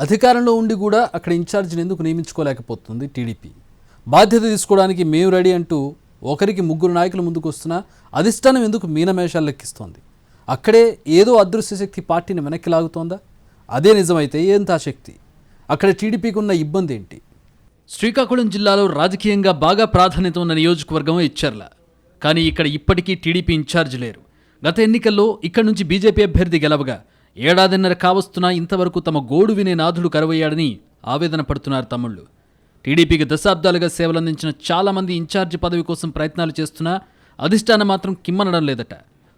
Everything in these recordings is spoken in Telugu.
అధికారంలో ఉండి కూడా అక్కడ ఇన్ఛార్జిని ఎందుకు నియమించుకోలేకపోతుంది టీడీపీ? బాధ్యత తీసుకోవడానికి మేము రెడీ అంటూ ఒకరికి ముగ్గురు నాయకులు ముందుకు వస్తున్నా అధిష్టానం ఎందుకు మీనమేషాలు లెక్కిస్తోంది? అక్కడే ఏదో అదృశ్య శక్తి పార్టీని వెనక్కి లాగుతోందా? అదే నిజమైతే ఏంత శక్తి? అక్కడ టీడీపీకి ఉన్న ఇబ్బంది ఏంటి? శ్రీకాకుళం జిల్లాలో రాజకీయంగా బాగా ప్రాధాన్యత ఉన్న నియోజకవర్గం ఎచ్చెర్ల. కానీ ఇక్కడ ఇప్పటికీ టీడీపీ ఇన్ఛార్జ్ లేరు. గత ఎన్నికల్లో ఇక్కడి నుంచి బీజేపీ అభ్యర్థి గెలవగా ఏడాదిన్నర కావస్తున్నా ఇంతవరకు తమ గోడు వినే నాథుడు కరువయ్యాడని ఆవేదన పడుతున్నారు తమ్ముళ్ళు. టీడీపీకి దశాబ్దాలుగా సేవలందించిన చాలామంది ఇన్ఛార్జి పదవి కోసం ప్రయత్నాలు చేస్తున్నా అధిష్టానం మాత్రం కిమ్మనడం లేదట.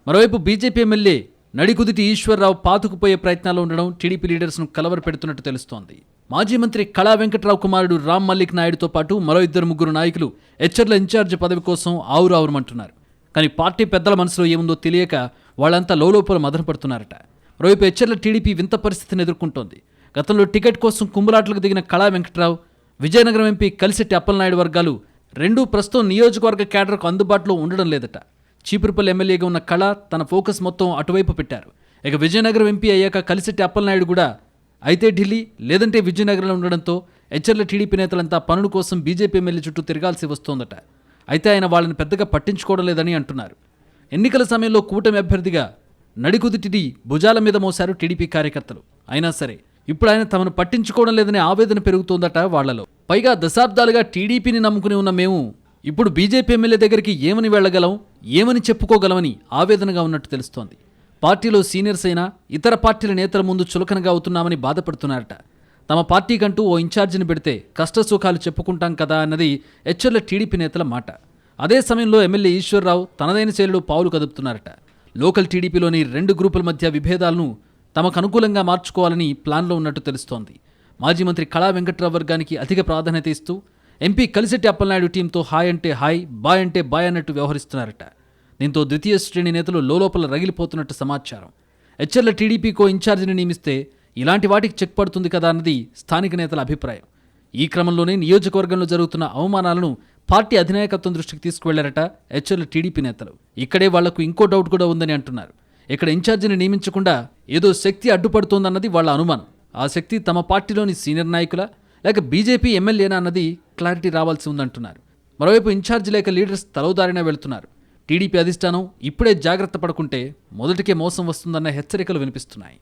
మరోవైపు బీజేపీ ఎమ్మెల్యే నడికుదిటి ఈశ్వర్రావు పాతుకుపోయే ప్రయత్నాలు ఉండడం టీడీపీ లీడర్స్ను కలవర పెడుతున్నట్టు తెలుస్తోంది. మాజీ మంత్రి కళా వెంకట్రావు కుమారుడు రామ్ మల్లిక్ నాయుడుతో పాటు మరో ఇద్దరు ముగ్గురు నాయకులు ఎచ్చెర్ల ఇన్ఛార్జి పదవి కోసం ఆవురావురమంటున్నారు. కానీ పార్టీ పెద్దల మనసులో ఏముందో తెలియక వాళ్ళంతా లోలోపల మదనపడుతున్నారట. మరోవైపు ఎచ్చెర్ల టీడీపీ వింత పరిస్థితిని ఎదుర్కొంటోంది. గతంలో టికెట్ కోసం కుంభలాట్లకు దిగిన కళా వెంకట్రావు, విజయనగరం ఎంపీ కలిశెట్టి అప్పలనాయుడు వర్గాలు రెండూ ప్రస్తుతం నియోజకవర్గ కేడర్కు అందుబాటులో ఉండడం లేదట. చీపురుపల్లి ఎమ్మెల్యేగా ఉన్న కళ తన ఫోకస్ మొత్తం అటువైపు పెట్టారు. ఇక విజయనగరం ఎంపీ అయ్యాక కలిశెట్టి అప్పలనాయుడు కూడా అయితే ఢిల్లీ లేదంటే విజయనగరంలో ఉండడంతో ఎచ్చెర్ల టీడీపీ నేతలంతా పనుల కోసం బీజేపీ ఎమ్మెల్యే చుట్టూ తిరగాల్సి వస్తోందట. అయితే ఆయన వాళ్ళని పెద్దగా పట్టించుకోవడం లేదని అంటున్నారు. ఎన్నికల సమయంలో కూటమి అభ్యర్థిగా నడికుదిటిని భుజాల మీద మోశారు టీడీపీ కార్యకర్తలు. అయినా సరే ఇప్పుడు ఆయన తమను పట్టించుకోవడం లేదనే ఆవేదన పెరుగుతోందట వాళ్లలో. పైగా దశాబ్దాలుగా టీడీపీని నమ్ముకుని ఉన్న మేము ఇప్పుడు బీజేపీ ఎమ్మెల్యే దగ్గరికి ఏమని వెళ్లగలం, ఏమని చెప్పుకోగలమని ఆవేదనగా ఉన్నట్టు తెలుస్తోంది. పార్టీలో సీనియర్స్ అయినా ఇతర పార్టీల నేతల ముందు చులకనగా అవుతున్నామని బాధపడుతున్నారట. తమ పార్టీకంటూ ఓ ఇన్ఛార్జిని పెడితే కష్టసుఖాలు చెప్పుకుంటాం కదా అన్నది ఎచ్చెర్ల టీడీపీ నేతల మాట. అదే సమయంలో ఎమ్మెల్యే ఈశ్వర్రావు తనదైన శైలిలో పావులు కదుపుతున్నారట. లోకల్ టీడీపీలోని రెండు గ్రూపుల మధ్య విభేదాలను తమకు అనుకూలంగా మార్చుకోవాలని ప్లాన్లో ఉన్నట్టు తెలుస్తోంది. మాజీ మంత్రి కళా వెంకట్రావు వర్గానికి అధిక ప్రాధాన్యత ఇస్తూ ఎంపీ కలిశెట్టి అప్పలనాయుడు టీంతో హాయ్ అంటే హాయ్, బాయ్ అంటే బాయ్ అన్నట్టు వ్యవహరిస్తున్నారట. దీంతో ద్వితీయ శ్రేణి నేతలు లోలోపల రగిలిపోతున్నట్టు సమాచారం. ఎచ్చెర్ల టీడీపీకో ఇన్ఛార్జిని నియమిస్తే ఇలాంటి వాటికి చెక్ పడుతుంది కదా అన్నది స్థానిక నేతల అభిప్రాయం. ఈ క్రమంలోనే నియోజకవర్గంలో జరుగుతున్న అవమానాలను పార్టీ అధినాయకత్వం దృష్టికి తీసుకువెళ్లారట ఎచ్చెర్ల టీడీపీ నేతలు. ఇక్కడే వాళ్లకు ఇంకో డౌట్ కూడా ఉందని అంటున్నారు. ఇక్కడ ఇన్ఛార్జిని నియమించకుండా ఏదో శక్తి అడ్డుపడుతోందన్నది వాళ్ల అనుమానం. ఆ శక్తి తమ పార్టీలోని సీనియర్ నాయకుల లేక బీజేపీ ఎమ్మెల్యేనా అన్నది క్లారిటీ రావాల్సి ఉందంటున్నారు. మరోవైపు ఇన్ఛార్జి లేక లీడర్స్ తలవుదారిన వెళుతున్నారు. టీడీపీ అధిష్టానం ఇప్పుడే జాగ్రత్త పడుకుంటే మొదటికే మోసం వస్తుందన్న హెచ్చరికలు వినిపిస్తున్నాయి.